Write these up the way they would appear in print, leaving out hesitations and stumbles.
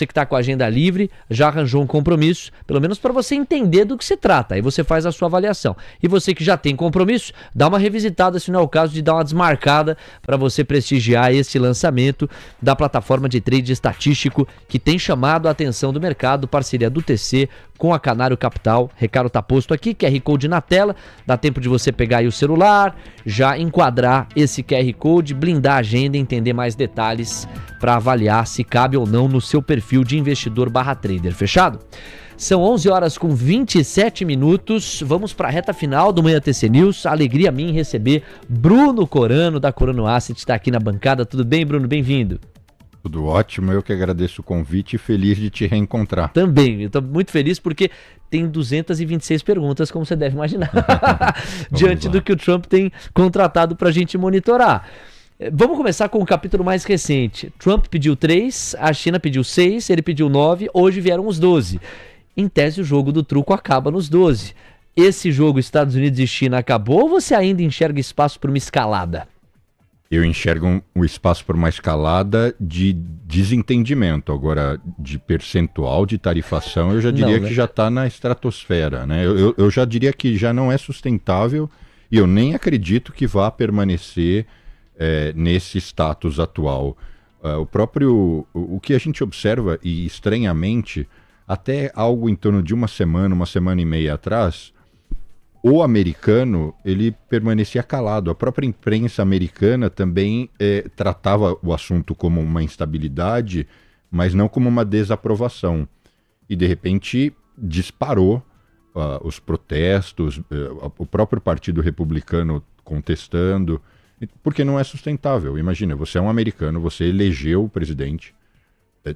Você que está com a agenda livre, já arranjou um compromisso, pelo menos para você entender do que se trata. Aí você faz a sua avaliação. E você que já tem compromisso, dá uma revisitada, se não é o caso de dar uma desmarcada para você prestigiar esse lançamento da plataforma de trade estatístico que tem chamado a atenção do mercado, parceria do TC com a Canário Capital. Recado tá posto aqui, QR Code na tela, dá tempo de você pegar aí o celular, já enquadrar esse QR Code, blindar a agenda e entender mais detalhes para avaliar se cabe ou não no seu perfil de investidor/trader, fechado? São 11 horas com 27 minutos, vamos para a reta final do Manhã TC News. Alegria minha em receber Bruno Corano, da Corano Asset, está aqui na bancada. Tudo bem, Bruno? Bem-vindo. Tudo ótimo, eu que agradeço o convite e feliz de te reencontrar. Também, eu estou muito feliz porque tem 226 perguntas, como você deve imaginar, diante do que o Trump tem contratado para a gente monitorar. Vamos começar com o capítulo mais recente. Trump pediu 3, a China pediu 6, ele pediu 9, hoje vieram os 12. Em tese, o jogo do truco acaba nos 12. Esse jogo Estados Unidos e China acabou ou você ainda enxerga espaço para uma escalada? Eu enxergo um espaço para uma escalada de desentendimento. Agora, de percentual de tarifação, eu já diria que já está na estratosfera, né? Eu já diria que já não é sustentável e eu nem acredito que vá permanecer nesse status atual. O que a gente observa, e estranhamente, até algo em torno de uma semana e meia atrás, o americano, ele permanecia calado. A própria imprensa americana também tratava o assunto como uma instabilidade, mas não como uma desaprovação. E, de repente, disparou os protestos, o próprio Partido Republicano contestando, porque não é sustentável. Imagina, você é um americano, você elegeu o presidente,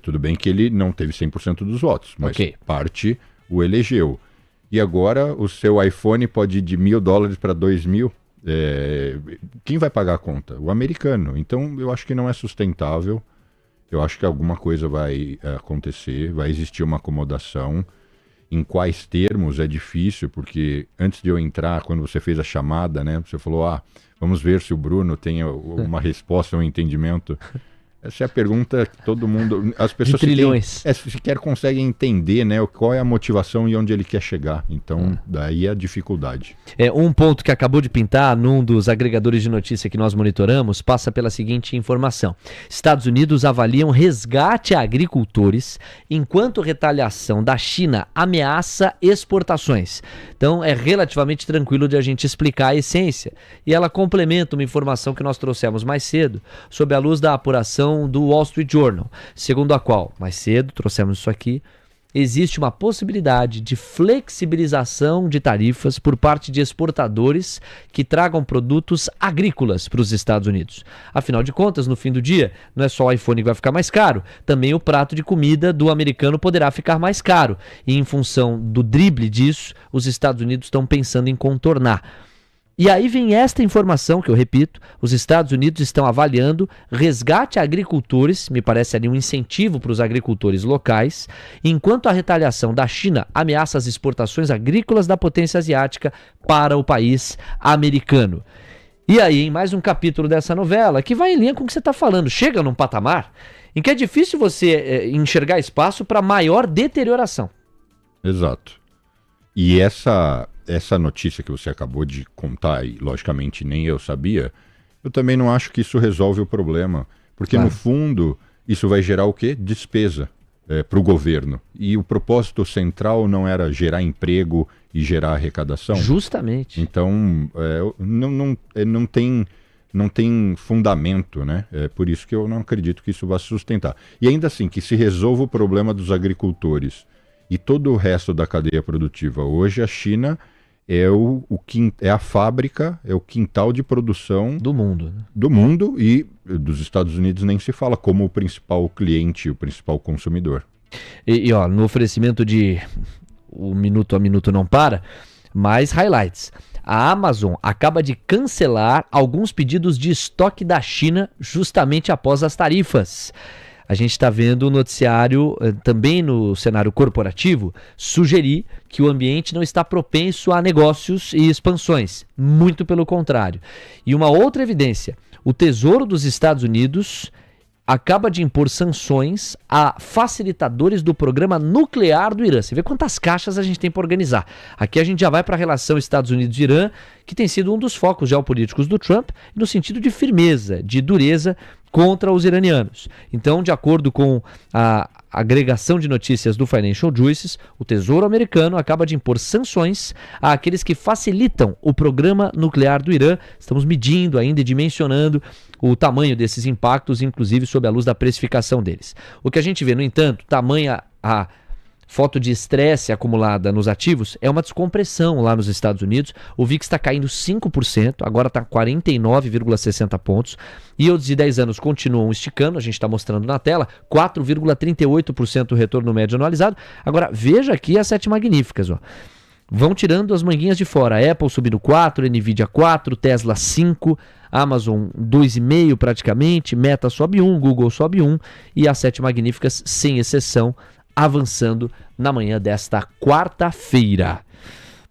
tudo bem que ele não teve 100% dos votos, mas parte o elegeu. E agora o seu iPhone pode ir de $1.000 para 2.000. Quem vai pagar a conta? O americano. Então eu acho que não é sustentável. Eu acho que alguma coisa vai acontecer, vai existir uma acomodação. Em quais termos é difícil, porque antes de eu entrar, quando você fez a chamada, né, você falou, vamos ver se o Bruno tem uma resposta, um entendimento. Essa é a pergunta que todo mundo... As pessoas sequer conseguem entender, né, qual é a motivação e onde ele quer chegar. Então, daí a dificuldade. Um ponto que acabou de pintar num dos agregadores de notícia que nós monitoramos passa pela seguinte informação. Estados Unidos avaliam resgate a agricultores enquanto retaliação da China ameaça exportações. Então, é relativamente tranquilo de a gente explicar a essência. E ela complementa uma informação que nós trouxemos mais cedo, sob a luz da apuração do Wall Street Journal, segundo a qual, mais cedo, trouxemos isso aqui, existe uma possibilidade de flexibilização de tarifas por parte de exportadores que tragam produtos agrícolas para os Estados Unidos. Afinal de contas, no fim do dia, não é só o iPhone que vai ficar mais caro, também o prato de comida do americano poderá ficar mais caro. E em função do drible disso, os Estados Unidos estão pensando em contornar. E aí vem esta informação que eu repito, os Estados Unidos estão avaliando resgate a agricultores, me parece ali um incentivo para os agricultores locais, enquanto a retaliação da China ameaça as exportações agrícolas da potência asiática para o país americano. E aí, em mais um capítulo dessa novela, que vai em linha com o que você está falando, chega num patamar em que é difícil você enxergar espaço para maior deterioração. Exato. E essa notícia que você acabou de contar, e logicamente nem eu sabia, eu também não acho que isso resolve o problema. Porque no fundo, isso vai gerar o quê? Despesa para o governo. E o propósito central não era gerar emprego e gerar arrecadação? Justamente. Então, não tem fundamento, né? É por isso que eu não acredito que isso vá se sustentar. E ainda assim, que se resolva o problema dos agricultores e todo o resto da cadeia produtiva. Hoje a China é a fábrica, é o quintal de produção do mundo, né? Do mundo, e dos Estados Unidos nem se fala, como o principal cliente, o principal consumidor. E no oferecimento de o minuto a minuto não para, mais highlights. A Amazon acaba de cancelar alguns pedidos de estoque da China justamente após as tarifas. A gente está vendo o noticiário, também no cenário corporativo, sugerir que o ambiente não está propenso a negócios e expansões. Muito pelo contrário. E uma outra evidência, o Tesouro dos Estados Unidos acaba de impor sanções a facilitadores do programa nuclear do Irã. Você vê quantas caixas a gente tem para organizar. Aqui a gente já vai para a relação Estados Unidos-Irã, que tem sido um dos focos geopolíticos do Trump, no sentido de firmeza, de dureza contra os iranianos. Então, de acordo com a agregação de notícias do Financial Juices, o Tesouro americano acaba de impor sanções àqueles que facilitam o programa nuclear do Irã. Estamos medindo ainda e dimensionando o tamanho desses impactos, inclusive sob a luz da precificação deles. O que a gente vê, no entanto, tamanha a foto de estresse acumulada nos ativos, é uma descompressão lá nos Estados Unidos. O VIX está caindo 5%, agora está 49,60 pontos. Yields de 10 anos continuam esticando, a gente está mostrando na tela, 4,38% o retorno médio anualizado. Agora, veja aqui as 7 magníficas, ó. Vão tirando as manguinhas de fora. Apple subindo 4, Nvidia 4, Tesla 5, Amazon 2,5 praticamente, Meta sobe 1, Google sobe 1 e as 7 magníficas, sem exceção, avançando na manhã desta quarta-feira.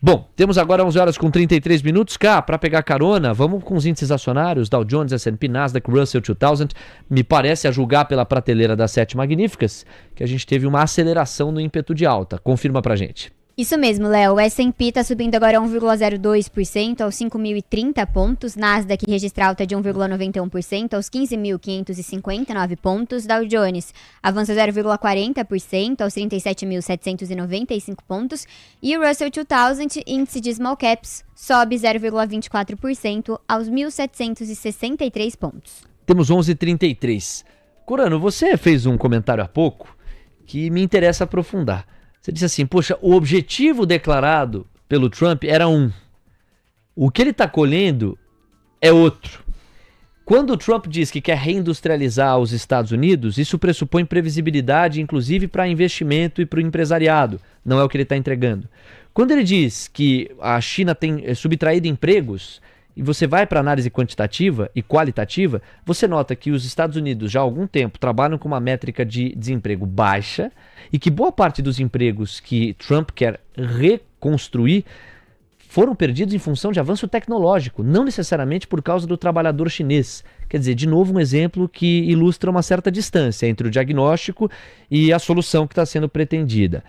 Bom, temos agora 11 horas com 33 minutos. Cá, para pegar carona, vamos com os índices acionários, Dow Jones, S&P, Nasdaq, Russell 2000. Me parece, a julgar pela prateleira das 7 magníficas, que a gente teve uma aceleração no ímpeto de alta. Confirma pra gente. Isso mesmo, Léo. O S&P está subindo agora 1,02% aos 5.030 pontos. Nasdaq registra alta de 1,91% aos 15.559 pontos. Dow Jones avança 0,40% aos 37.795 pontos. E o Russell 2000, índice de small caps, sobe 0,24% aos 1.763 pontos. Temos 11h33. Corano, você fez um comentário há pouco que me interessa aprofundar. Você disse assim, poxa, o objetivo declarado pelo Trump era um. O que ele está colhendo é outro. Quando o Trump diz que quer reindustrializar os Estados Unidos, isso pressupõe previsibilidade, inclusive para investimento e para o empresariado. Não é o que ele está entregando. Quando ele diz que a China tem subtraído empregos, e você vai para análise quantitativa e qualitativa, você nota que os Estados Unidos já há algum tempo trabalham com uma métrica de desemprego baixa e que boa parte dos empregos que Trump quer reconstruir foram perdidos em função de avanço tecnológico, não necessariamente por causa do trabalhador chinês. Quer dizer, de novo um exemplo que ilustra uma certa distância entre o diagnóstico e a solução que está sendo pretendida.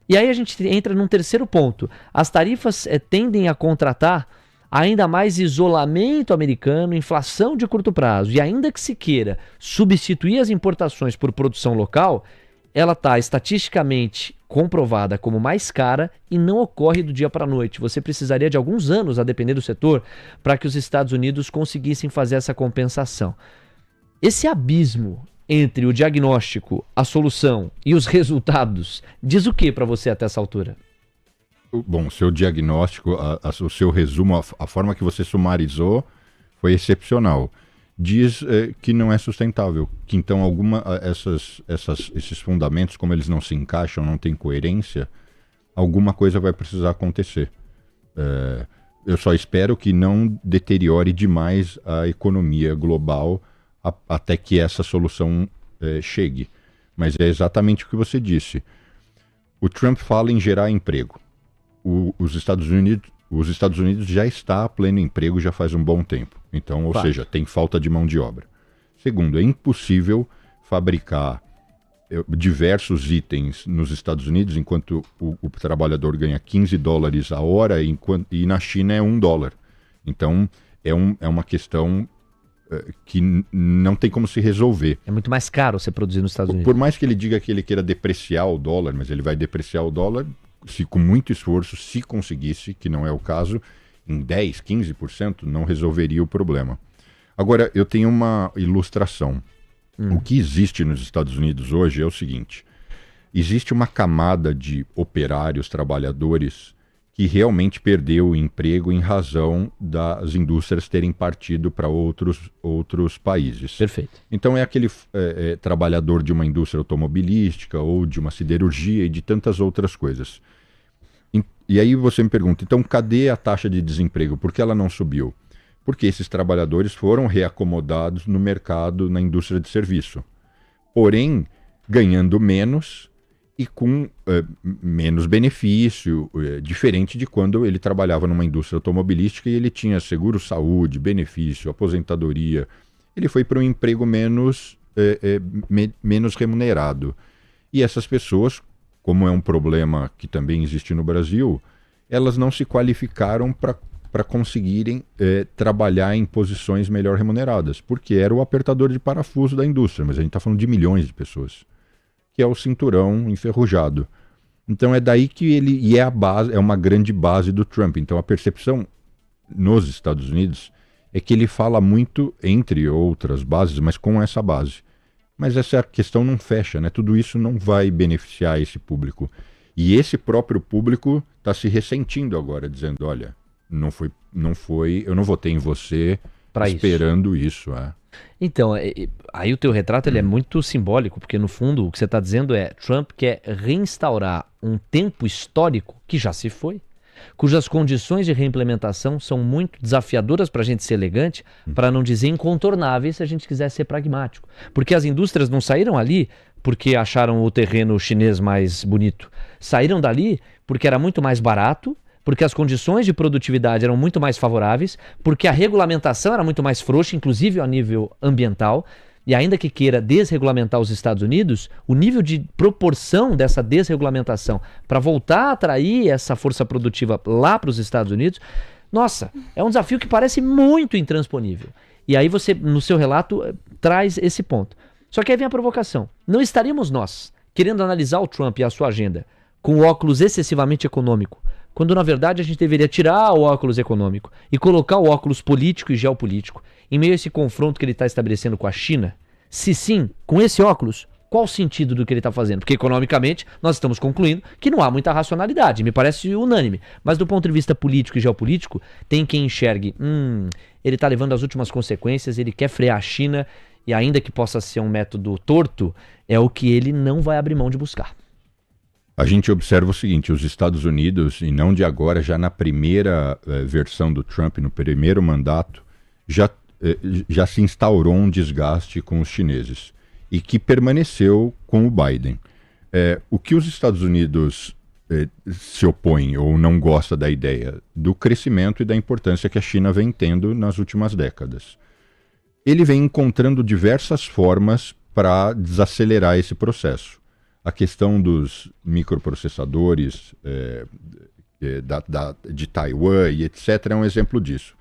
E aí a gente entra num terceiro ponto. As tarifas tendem a contratar ainda mais isolamento americano, inflação de curto prazo, e ainda que se queira substituir as importações por produção local, ela está estatisticamente comprovada como mais cara e não ocorre do dia para a noite. Você precisaria de alguns anos, a depender do setor, para que os Estados Unidos conseguissem fazer essa compensação. Esse abismo entre o diagnóstico, a solução e os resultados diz o que para você até essa altura? Bom, o seu diagnóstico, o seu resumo, a forma que você sumarizou foi excepcional. Diz que não é sustentável, que então esses fundamentos, como eles não se encaixam, não têm coerência, alguma coisa vai precisar acontecer. Eu só espero que não deteriore demais a economia global até que essa solução chegue. Mas é exatamente o que você disse. O Trump fala em gerar emprego. Os Estados Unidos já está a pleno emprego já faz um bom tempo. Então, ou seja, tem falta de mão de obra. Segundo, é impossível fabricar diversos itens nos Estados Unidos enquanto o trabalhador ganha $15 a hora e na China é $1. Então, é uma questão que não tem como se resolver. É muito mais caro você produzir nos Estados Unidos. Por mais que ele diga que ele queira depreciar o dólar, mas ele vai depreciar o dólar se com muito esforço, se conseguisse, que não é o caso, em 10%, 15% não resolveria o problema. Agora, eu tenho uma ilustração. O que existe nos Estados Unidos hoje é o seguinte: existe uma camada de operários, trabalhadores, que realmente perdeu o emprego em razão das indústrias terem partido para outros países. Perfeito. Então é aquele trabalhador de uma indústria automobilística ou de uma siderurgia e de tantas outras coisas. E aí você me pergunta, então cadê a taxa de desemprego? Por que ela não subiu? Porque esses trabalhadores foram reacomodados no mercado, na indústria de serviço. Porém, ganhando menos e com menos benefício, diferente de quando ele trabalhava numa indústria automobilística e ele tinha seguro-saúde, benefício, aposentadoria. Ele foi para um emprego menos menos remunerado. E essas pessoas, como é um problema que também existe no Brasil, elas não se qualificaram para conseguirem trabalhar em posições melhor remuneradas, porque era o apertador de parafuso da indústria, mas a gente está falando de milhões de pessoas, que é o cinturão enferrujado. Então é daí que ele é a base, é uma grande base do Trump. Então a percepção nos Estados Unidos é que ele fala muito, entre outras bases, mas com essa base. Mas essa questão não fecha, né? Tudo isso não vai beneficiar esse público. E esse próprio público está se ressentindo agora, dizendo, olha, não foi, eu não votei em você esperando isso. Então, aí o teu retrato ele é muito simbólico, porque no fundo o que você está dizendo é Trump quer reinstaurar um tempo histórico que já se foi, cujas condições de reimplementação são muito desafiadoras para a gente ser elegante, para não dizer incontornáveis se a gente quiser ser pragmático. Porque as indústrias não saíram ali porque acharam o terreno chinês mais bonito. Saíram dali porque era muito mais barato, porque as condições de produtividade eram muito mais favoráveis, porque a regulamentação era muito mais frouxa, inclusive a nível ambiental, e ainda que queira desregulamentar os Estados Unidos, o nível de proporção dessa desregulamentação para voltar a atrair essa força produtiva lá para os Estados Unidos, nossa, é um desafio que parece muito intransponível. E aí você, no seu relato, traz esse ponto. Só que aí vem a provocação. Não estaríamos nós querendo analisar o Trump e a sua agenda com o óculos excessivamente econômico, quando na verdade a gente deveria tirar o óculos econômico e colocar o óculos político e geopolítico em meio a esse confronto que ele está estabelecendo com a China? Se sim, com esse óculos, qual o sentido do que ele está fazendo? Porque economicamente nós estamos concluindo que não há muita racionalidade, me parece unânime. Mas do ponto de vista político e geopolítico, tem quem enxergue, ele está levando as últimas consequências, ele quer frear a China e ainda que possa ser um método torto, é o que ele não vai abrir mão de buscar. A gente observa o seguinte, os Estados Unidos, e não de agora, já na primeira versão do Trump, no primeiro mandato, já se instaurou um desgaste com os chineses e que permaneceu com o Biden. O que os Estados Unidos se opõem ou não gosta da ideia do crescimento e da importância que a China vem tendo nas últimas décadas. Ele vem encontrando diversas formas para desacelerar esse processo. A questão dos microprocessadores de Taiwan e etc. é um exemplo disso.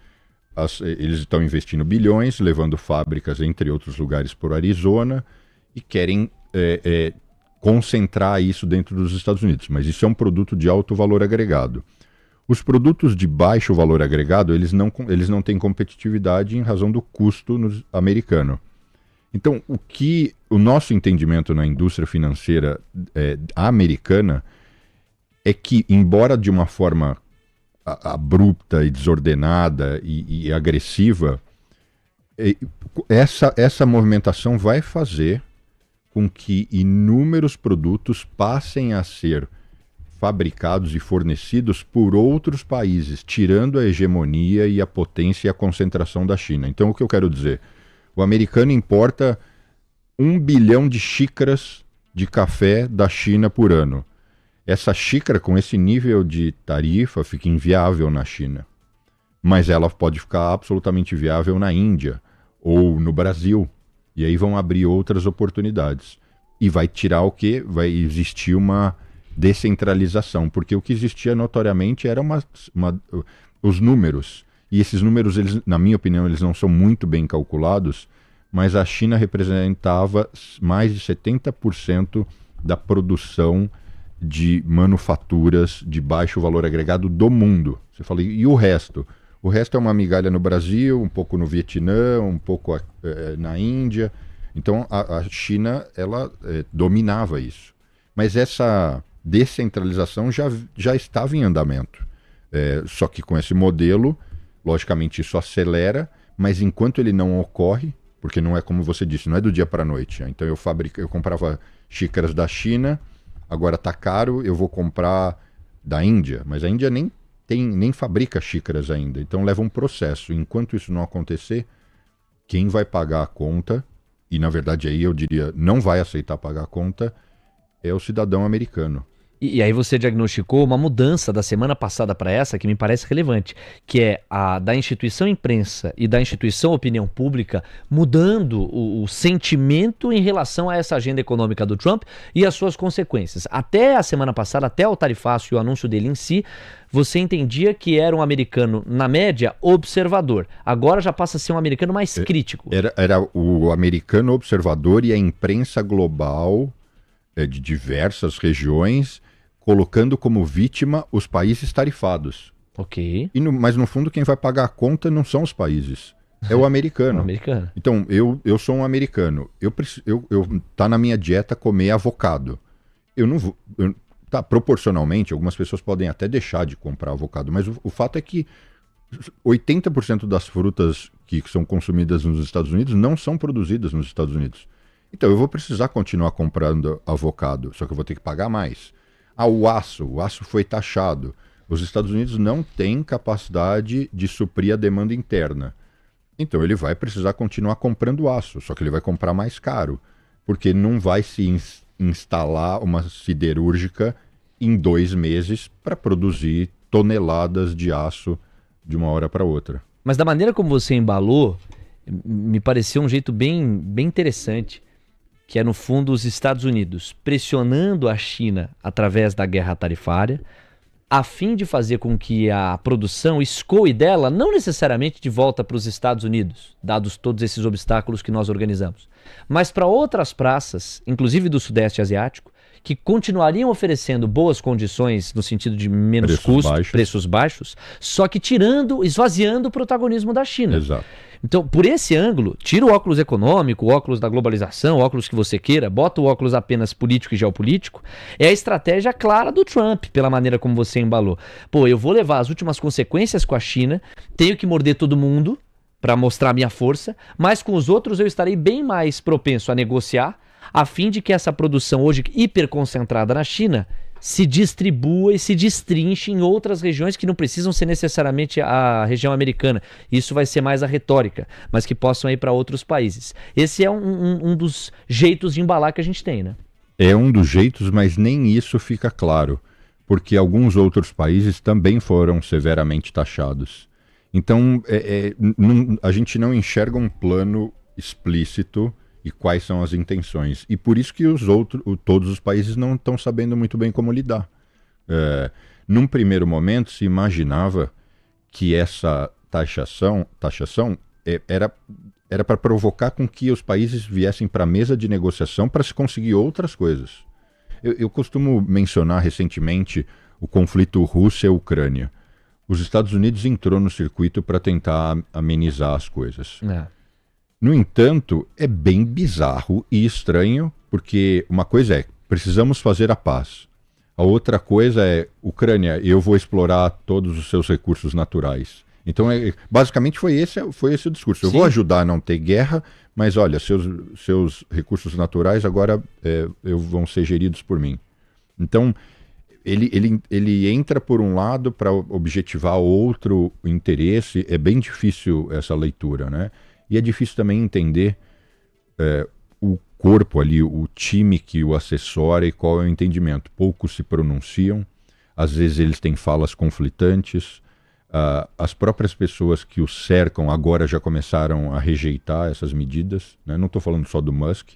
Eles estão investindo bilhões, levando fábricas, entre outros lugares, por Arizona, e querem concentrar isso dentro dos Estados Unidos. Mas isso é um produto de alto valor agregado. Os produtos de baixo valor agregado, eles não têm competitividade em razão do custo americano. Então, o nosso entendimento na indústria financeira americana é que, embora de uma forma abrupta e desordenada e agressiva, essa movimentação vai fazer com que inúmeros produtos passem a ser fabricados e fornecidos por outros países, tirando a hegemonia e a potência e a concentração da China. Então, o que eu quero dizer? O americano importa 1 bilhão de xícaras de café da China por ano. Essa xícara, com esse nível de tarifa, fica inviável na China. Mas ela pode ficar absolutamente viável na Índia ou no Brasil. E aí vão abrir outras oportunidades. E vai tirar o quê? Vai existir uma descentralização. Porque o que existia notoriamente era os números. E esses números, na minha opinião, eles não são muito bem calculados, mas a China representava mais de 70% da produção de manufaturas de baixo valor agregado do mundo. Você fala, e o resto? O resto é uma migalha no Brasil, um pouco no Vietnã, um pouco na Índia. Então a China, ela dominava isso. Mas essa descentralização já estava em andamento. Só que com esse modelo, logicamente isso acelera, mas enquanto ele não ocorre, porque não é como você disse, não é do dia para a noite. Então eu comprava xícaras da China, agora está caro, eu vou comprar da Índia, mas a Índia nem fabrica xícaras ainda, então leva um processo. Enquanto isso não acontecer, quem vai pagar a conta, e na verdade aí eu diria, não vai aceitar pagar a conta, é o cidadão americano. E aí você diagnosticou uma mudança da semana passada para essa que me parece relevante, que é a da instituição imprensa e da instituição opinião pública mudando o sentimento em relação a essa agenda econômica do Trump e as suas consequências. Até a semana passada, até o tarifaço e o anúncio dele em si, você entendia que era um americano, na média, observador. Agora já passa a ser um americano mais crítico. Era o americano observador e a imprensa global de diversas regiões colocando como vítima os países tarifados. Ok. Mas no fundo quem vai pagar a conta não são os países, é o americano. O americano. Então, eu sou um americano, tá na minha dieta comer avocado. Eu não vou... proporcionalmente, algumas pessoas podem até deixar de comprar avocado, mas o fato é que 80% das frutas que são consumidas nos Estados Unidos não são produzidas nos Estados Unidos. Então, eu vou precisar continuar comprando avocado, só que eu vou ter que pagar mais. O aço foi taxado. Os Estados Unidos não têm capacidade de suprir a demanda interna. Então ele vai precisar continuar comprando aço, só que ele vai comprar mais caro, porque não vai se instalar uma siderúrgica em 2 meses para produzir toneladas de aço de uma hora para outra. Mas da maneira como você embalou, me pareceu um jeito bem interessante, que é, no fundo, os Estados Unidos pressionando a China através da guerra tarifária, a fim de fazer com que a produção escoe dela, não necessariamente de volta para os Estados Unidos, dados todos esses obstáculos que nós organizamos, mas para outras praças, inclusive do Sudeste Asiático, que continuariam oferecendo boas condições no sentido de menos custos, preços baixos, só que esvaziando o protagonismo da China. Exato. Então, por esse ângulo, tira o óculos econômico, o óculos da globalização, o óculos que você queira, bota o óculos apenas político e geopolítico, é a estratégia clara do Trump, pela maneira como você embalou. Eu vou levar as últimas consequências com a China, tenho que morder todo mundo para mostrar minha força, mas com os outros eu estarei bem mais propenso a negociar, a fim de que essa produção hoje hiperconcentrada na China se distribua e se destrinche em outras regiões que não precisam ser necessariamente a região americana. Isso vai ser mais a retórica, mas que possam ir para outros países. Esse é um dos jeitos de embalar que a gente tem, né? É um dos jeitos, mas nem isso fica claro, porque alguns outros países também foram severamente taxados. Então, a gente não enxerga um plano explícito e quais são as intenções. E por isso que todos os países não estão sabendo muito bem como lidar. Num primeiro momento, se imaginava que essa taxação era para provocar com que os países viessem para a mesa de negociação para se conseguir outras coisas. Eu costumo mencionar recentemente o conflito Rússia-Ucrânia. Os Estados Unidos entrou no circuito para tentar amenizar as coisas. No entanto, é bem bizarro e estranho, porque uma coisa é, precisamos fazer a paz. A outra coisa é, Ucrânia, eu vou explorar todos os seus recursos naturais. Então, basicamente foi esse o discurso. Eu vou ajudar a não ter guerra, mas olha, seus recursos naturais agora vão ser geridos por mim. Então, ele entra por um lado para objetivar outro interesse. É bem difícil essa leitura, né? E é difícil também entender o corpo ali, o time que o assessora e qual é o entendimento. Poucos se pronunciam, às vezes eles têm falas conflitantes. As próprias pessoas que o cercam agora já começaram a rejeitar essas medidas, né? Não estou falando só do Musk,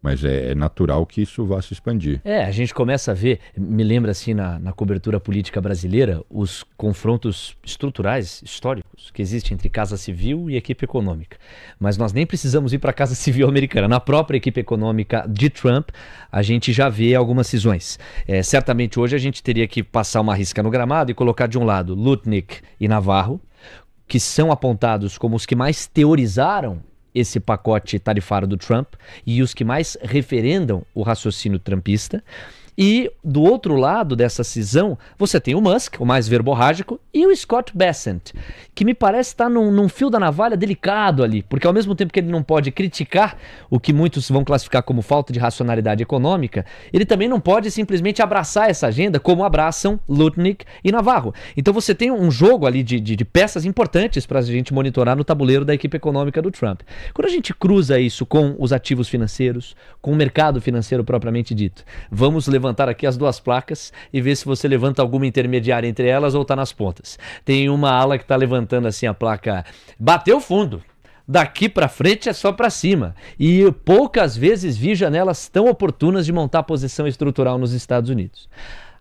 mas é natural que isso vá se expandir. A gente começa a ver, me lembra assim na cobertura política brasileira, os confrontos estruturais, históricos, que existem entre Casa Civil e equipe econômica. Mas nós nem precisamos ir para a Casa Civil americana. Na própria equipe econômica de Trump, a gente já vê algumas cisões. Certamente hoje a gente teria que passar uma risca no gramado e colocar de um lado Lutnick e Navarro, que são apontados como os que mais teorizaram esse pacote tarifário do Trump e os que mais referendam o raciocínio trumpista. E do outro lado dessa cisão, você tem o Musk, o mais verborrágico, e o Scott Bessent, que me parece estar num fio da navalha delicado ali, porque ao mesmo tempo que ele não pode criticar o que muitos vão classificar como falta de racionalidade econômica, ele também não pode simplesmente abraçar essa agenda como abraçam Lutnick e Navarro. Então você tem um jogo ali de peças importantes para a gente monitorar no tabuleiro da equipe econômica do Trump. Quando a gente cruza isso com os ativos financeiros, com o mercado financeiro propriamente dito, vamos levantar levantar aqui as duas placas e ver se você levanta alguma intermediária entre elas ou está nas pontas. Tem uma ala que está levantando assim a placa, bateu fundo. Daqui para frente é só para cima. E poucas vezes vi janelas tão oportunas de montar posição estrutural nos Estados Unidos.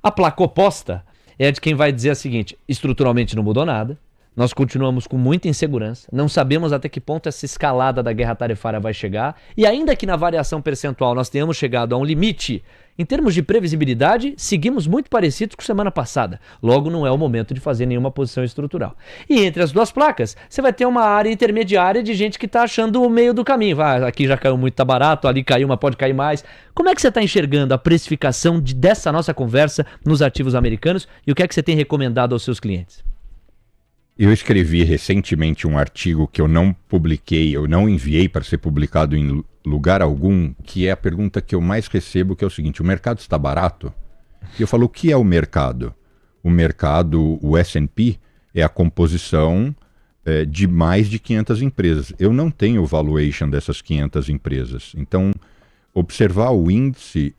A placa oposta é de quem vai dizer a seguinte: estruturalmente não mudou nada, nós continuamos com muita insegurança, não sabemos até que ponto essa escalada da guerra tarifária vai chegar, e ainda que na variação percentual nós tenhamos chegado a um limite, em termos de previsibilidade, seguimos muito parecidos com semana passada. Logo, não é o momento de fazer nenhuma posição estrutural. E entre as duas placas, você vai ter uma área intermediária de gente que está achando o meio do caminho. Aqui já caiu muito, tá barato, ali caiu, mas pode cair mais. Como é que você está enxergando a precificação dessa nossa conversa nos ativos americanos e o que é que você tem recomendado aos seus clientes? Eu escrevi recentemente um artigo que eu não publiquei, eu não enviei para ser publicado em lugar algum, que é a pergunta que eu mais recebo, que é o seguinte: o mercado está barato? E eu falo, o que é o mercado? O mercado, o S&P, é a composição de mais de 500 empresas. Eu não tenho o valuation dessas 500 empresas. Então, observar o índice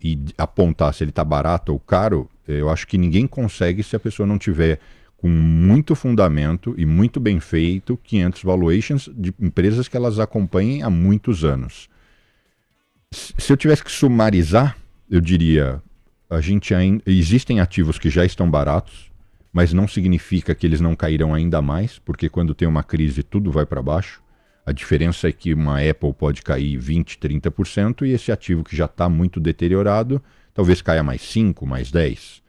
e apontar se ele está barato ou caro, eu acho que ninguém consegue se a pessoa não tiver com muito fundamento e muito bem feito 500 valuations de empresas que elas acompanhem há muitos anos. Se eu tivesse que sumarizar, eu diria, existem ativos que já estão baratos, mas não significa que eles não cairão ainda mais, porque quando tem uma crise tudo vai para baixo. A diferença é que uma Apple pode cair 20%, 30% e esse ativo que já está muito deteriorado talvez caia mais 5%, mais 10%.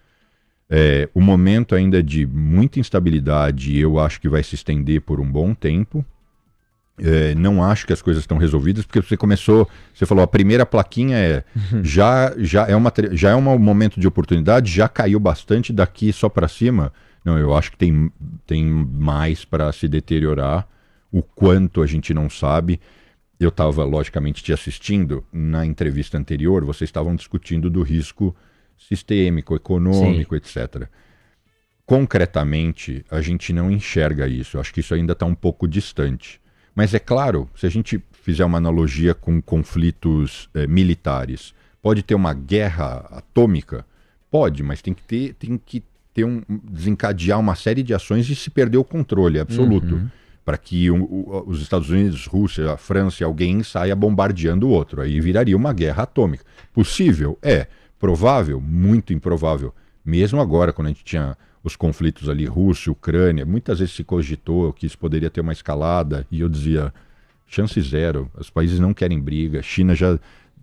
O momento ainda de muita instabilidade, eu acho que vai se estender por um bom tempo. Não acho que as coisas estão resolvidas, porque você falou, a primeira plaquinha já é um momento de oportunidade, já caiu bastante daqui só para cima. Não, eu acho que tem mais para se deteriorar, o quanto a gente não sabe. Eu estava, logicamente, te assistindo. Na entrevista anterior, vocês estavam discutindo do risco sistêmico, econômico, sim, etc. Concretamente, a gente não enxerga isso. Eu acho que isso ainda está um pouco distante. Mas é claro, se a gente fizer uma analogia com conflitos militares, pode ter uma guerra atômica? Pode, mas tem que ter desencadear uma série de ações e se perder o controle absoluto. Para que os Estados Unidos, Rússia, a França, alguém saia bombardeando o outro. Aí viraria uma guerra atômica. Possível? É. Provável? Muito improvável. Mesmo agora, quando a gente tinha os conflitos ali, Rússia, Ucrânia, muitas vezes se cogitou que isso poderia ter uma escalada, e eu dizia, chance zero, os países não querem briga, a China já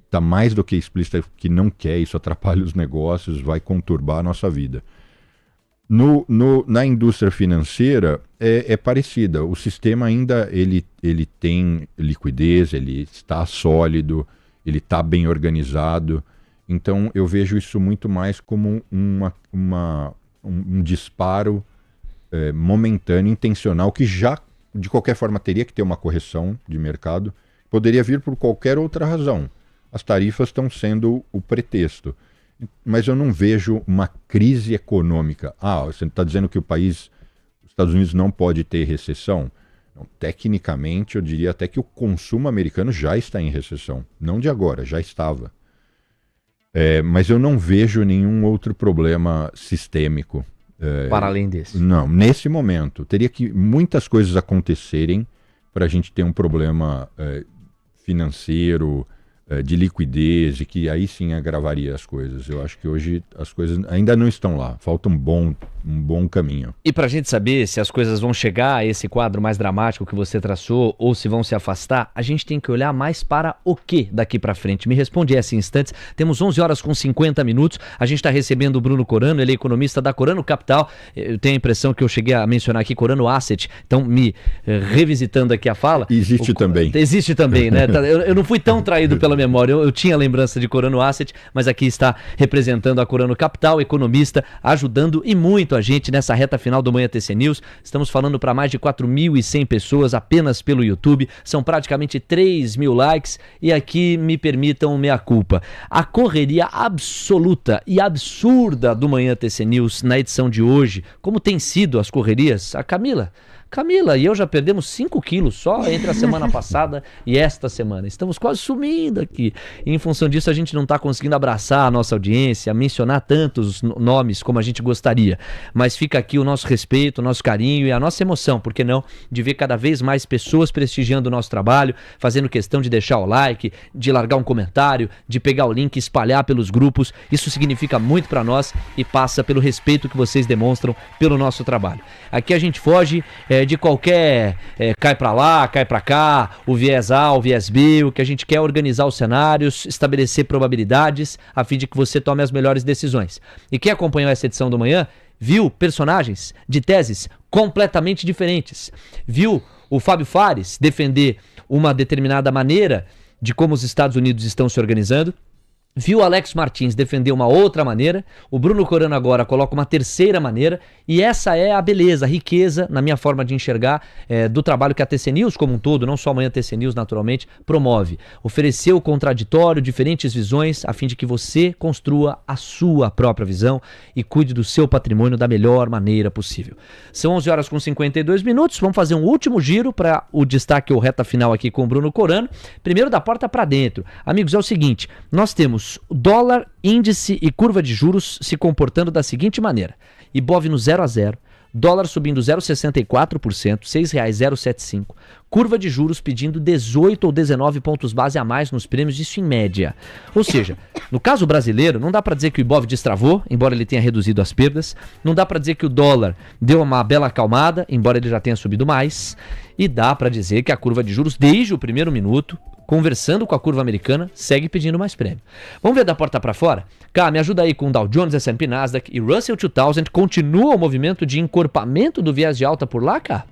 está mais do que explícita que não quer, isso atrapalha os negócios, vai conturbar a nossa vida. Na indústria financeira é parecida, o sistema ainda ele tem liquidez, ele está sólido, ele está bem organizado. Então eu vejo isso muito mais como um disparo momentâneo, intencional, que já de qualquer forma teria que ter uma correção de mercado, poderia vir por qualquer outra razão. As tarifas estão sendo o pretexto, mas eu não vejo uma crise econômica. Você está dizendo que os Estados Unidos não pode ter recessão? Não, tecnicamente eu diria até que o consumo americano já está em recessão, não de agora, já estava. Mas eu não vejo nenhum outro problema sistêmico. Para além desse. Não, nesse momento. Teria que muitas coisas acontecerem para a gente ter um problema financeiro, de liquidez, e que aí sim agravaria as coisas. Eu acho que hoje as coisas ainda não estão lá. Falta um bom caminho. E para a gente saber se as coisas vão chegar a esse quadro mais dramático que você traçou ou se vão se afastar, a gente tem que olhar mais para o que daqui para frente. Me responde essa em instantes. Temos 11 horas com 50 minutos. A gente está recebendo o Bruno Corano, ele é economista da Corano Capital. Eu tenho a impressão que eu cheguei a mencionar aqui Corano Asset. Então, me revisitando aqui a fala. Existe também. Existe também, né? Eu não fui tão traído pela memória. Eu tinha lembrança de Corano Asset, mas aqui está representando a Corano Capital, economista, ajudando e muito a gente nessa reta final do Manhã TC News. Estamos falando para mais de 4.100 pessoas apenas pelo YouTube. São praticamente 3.000 likes e aqui me permitam meia culpa. A correria absoluta e absurda do Manhã TC News na edição de hoje, como tem sido as correrias? A Camila Camila e eu já perdemos 5 quilos só entre a semana passada e esta semana. Estamos quase sumindo aqui. E em função disso, a gente não está conseguindo abraçar a nossa audiência, mencionar tantos nomes como a gente gostaria. Mas fica aqui o nosso respeito, o nosso carinho e a nossa emoção, por que não, de ver cada vez mais pessoas prestigiando o nosso trabalho, fazendo questão de deixar o like, de largar um comentário, de pegar o link e espalhar pelos grupos. Isso significa muito para nós e passa pelo respeito que vocês demonstram pelo nosso trabalho. Aqui a gente foge de qualquer cai para lá, cai para cá, o viés A, o viés B. O que a gente quer é organizar os cenários, estabelecer probabilidades a fim de que você tome as melhores decisões. E quem acompanhou essa edição do Manhã viu personagens de teses completamente diferentes. Viu o Fábio Fares defender uma determinada maneira de como os Estados Unidos estão se organizando. Viu o Alex Martins defender uma outra maneira, o Bruno Corano agora coloca uma terceira maneira, e essa é a beleza, a riqueza, na minha forma de enxergar, do trabalho que a TC News como um todo, não só amanhã TC News naturalmente, promove. Oferecer o contraditório, diferentes visões, a fim de que você construa a sua própria visão e cuide do seu patrimônio da melhor maneira possível. São 11 horas com 52 minutos, vamos fazer um último giro para o destaque ou reta final aqui com o Bruno Corano. Primeiro da porta para dentro. Amigos, é o seguinte, nós temos dólar, índice e curva de juros se comportando da seguinte maneira: Ibov no 0 a 0, dólar subindo 0,64%, R$ 6,075, curva de juros pedindo 18 ou 19 pontos base a mais nos prêmios, isso em média. Ou seja, no caso brasileiro, não dá para dizer que o Ibov destravou, embora ele tenha reduzido as perdas, não dá para dizer que o dólar deu uma bela acalmada, embora ele já tenha subido mais, e dá para dizer que a curva de juros, desde o primeiro minuto, conversando com a curva americana, segue pedindo mais prêmio. Vamos ver da porta para fora? Cá, me ajuda aí com Dow Jones, S&P, Nasdaq e Russell 2000. Continua o movimento de encorpamento do viés de alta por lá, cá?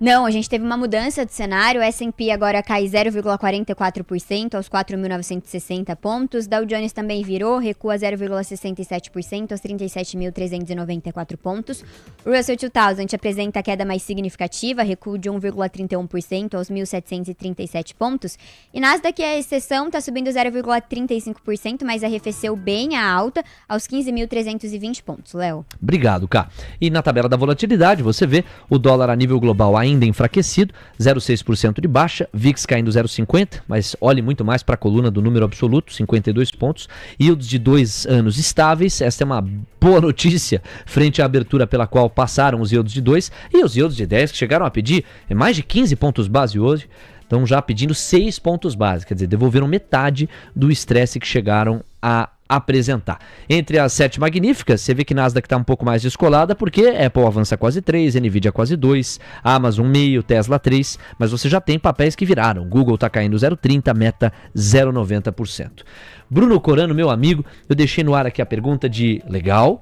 Não, a gente teve uma mudança de cenário. O S&P agora cai 0,44% aos 4.960 pontos. Dow Jones também virou, recua 0,67% aos 37.394 pontos. O Russell 2000 apresenta a queda mais significativa, recuo de 1,31% aos 1.737 pontos. E Nasdaq, a exceção, está subindo 0,35%, mas arrefeceu bem a alta aos 15.320 pontos. Léo. Obrigado, Cá. E na tabela da volatilidade, você vê o dólar a nível global ainda enfraquecido, 0,6% de baixa, VIX caindo 0,50, mas olhe muito mais para a coluna do número absoluto, 52 pontos, yields de 2 anos estáveis. Esta é uma boa notícia frente à abertura pela qual passaram os yields de 2 e os yields de 10 que chegaram a pedir mais de 15 pontos base hoje, estão já pedindo 6 pontos base, quer dizer, devolveram metade do estresse que chegaram a apresentar. Entre as 7 magníficas, você vê que Nasdaq está um pouco mais descolada, porque Apple avança quase 3, Nvidia quase 2, Amazon meio, Tesla 3, mas você já tem papéis que viraram. Google está caindo 0,30, Meta 0,90%. Bruno Corano, meu amigo, eu deixei no ar aqui a pergunta de legal,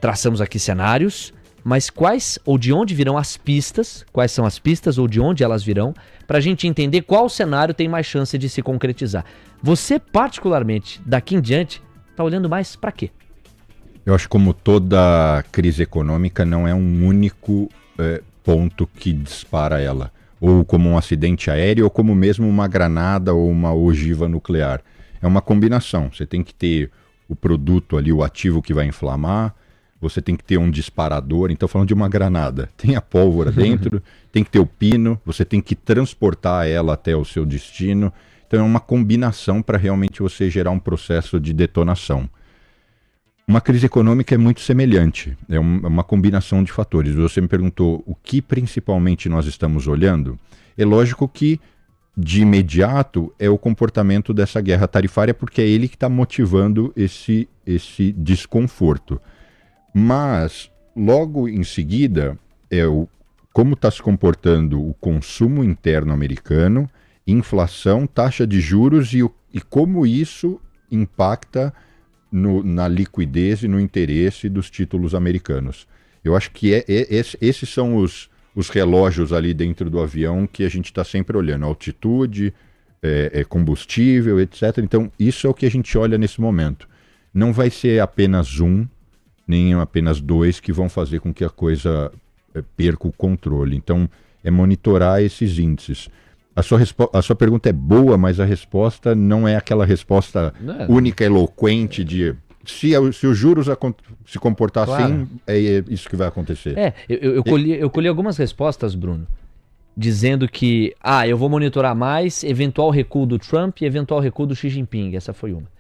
traçamos aqui cenários, mas quais ou de onde virão as pistas, quais são as pistas ou de onde elas virão, para a gente entender qual cenário tem mais chance de se concretizar. Você, particularmente, daqui em diante, está olhando mais para quê? Eu acho que como toda crise econômica não é um único ponto que dispara ela. Ou como um acidente aéreo, ou como mesmo uma granada ou uma ogiva nuclear. É uma combinação. Você tem que ter o produto ali, o ativo que vai inflamar, você tem que ter um disparador. Então, falando de uma granada, tem a pólvora dentro, tem que ter o pino, você tem que transportar ela até o seu destino. Então, é uma combinação para realmente você gerar um processo de detonação. Uma crise econômica é muito semelhante, é uma combinação de fatores. Você me perguntou o que principalmente nós estamos olhando. É lógico que, de imediato, é o comportamento dessa guerra tarifária, porque é ele que está motivando esse desconforto. Mas, logo em seguida, como está se comportando o consumo interno americano, inflação, taxa de juros e como isso impacta na liquidez e no interesse dos títulos americanos. Eu acho que esses são os relógios ali dentro do avião que a gente está sempre olhando. Altitude, combustível, etc. Então, isso é o que a gente olha nesse momento. Não vai ser apenas nem apenas 2 que vão fazer com que a coisa perca o controle. Então, é monitorar esses índices. A sua pergunta é boa, mas a resposta não é aquela resposta única, eloquente de se os juros se comportar Claro. assim, é isso que vai acontecer. Eu colhi algumas respostas, Bruno, dizendo que, eu vou monitorar mais eventual recuo do Trump e eventual recuo do Xi Jinping. Essa foi uma.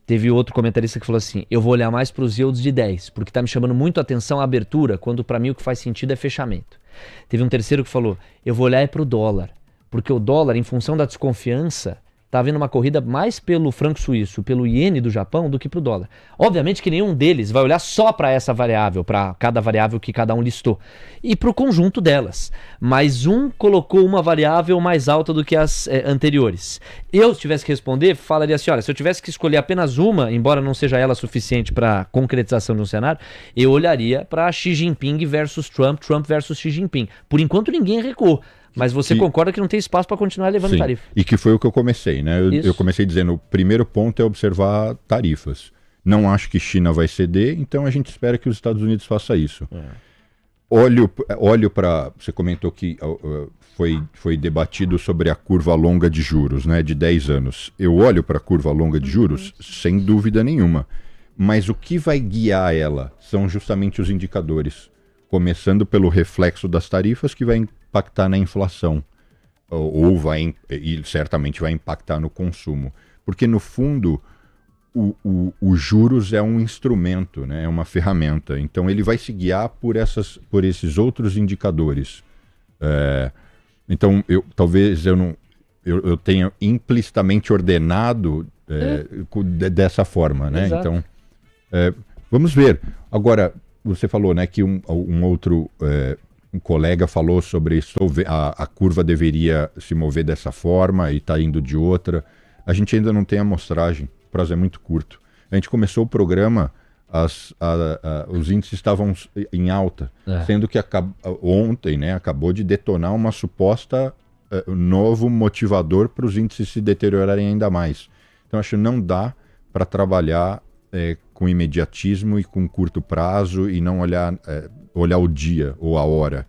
Teve outro comentarista que falou assim, eu vou olhar mais para os yields de 10, porque está me chamando muito a atenção a abertura, quando para mim o que faz sentido é fechamento. Teve um terceiro que falou, eu vou olhar para o dólar, porque o dólar, em função da desconfiança, está havendo uma corrida mais pelo franco suíço, pelo iene do Japão, do que para o dólar. Obviamente que nenhum deles vai olhar só para essa variável, para cada variável que cada um listou, e para o conjunto delas. Mas um colocou uma variável mais alta do que as anteriores. Eu, se tivesse que responder, falaria assim, olha, se eu tivesse que escolher apenas uma, embora não seja ela suficiente para concretização de um cenário, eu olharia para Xi Jinping versus Trump, Trump versus Xi Jinping. Por enquanto ninguém recuou. Mas você concorda que não tem espaço para continuar levando Sim. tarifa? E que foi o que eu comecei, né? Eu comecei dizendo, o primeiro ponto é observar tarifas. Não acho que China vai ceder, então a gente espera que os Estados Unidos faça isso. Olho para... Você comentou que foi debatido sobre a curva longa de juros, né? De 10 anos. Eu olho para a curva longa de juros, sem dúvida nenhuma. Mas o que vai guiar ela são justamente os indicadores. Começando pelo reflexo das tarifas, que vai impactar na inflação, e certamente vai impactar no consumo. Porque, no fundo, o juros é um instrumento, né? É uma ferramenta. Então, ele vai se guiar por esses outros indicadores. Então, talvez eu tenha implicitamente ordenado dessa forma, né? Exato. Então, vamos ver. Agora, você falou, né, que um outro um colega falou sobre a curva deveria se mover dessa forma e está indo de outra. A gente ainda não tem amostragem, o prazo é muito curto. A gente começou o programa, os índices estavam em alta, sendo que ontem, né, acabou de detonar uma suposta novo motivador para os índices se deteriorarem ainda mais. Então, acho que não dá para trabalhar com imediatismo e com curto prazo e não olhar o dia ou a hora.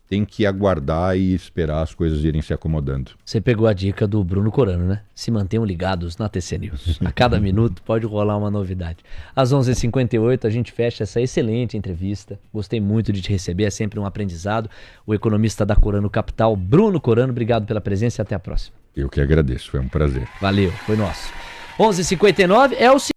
Tem que aguardar e esperar as coisas irem se acomodando. Você pegou a dica do Bruno Corano, né? Se mantenham ligados na TC News. A cada minuto pode rolar uma novidade. Às 11h58 a gente fecha essa excelente entrevista. Gostei muito de te receber, é sempre um aprendizado. O economista da Corano Capital, Bruno Corano, obrigado pela presença e até a próxima. Eu que agradeço, foi um prazer. Valeu, foi nosso. 11h59 é o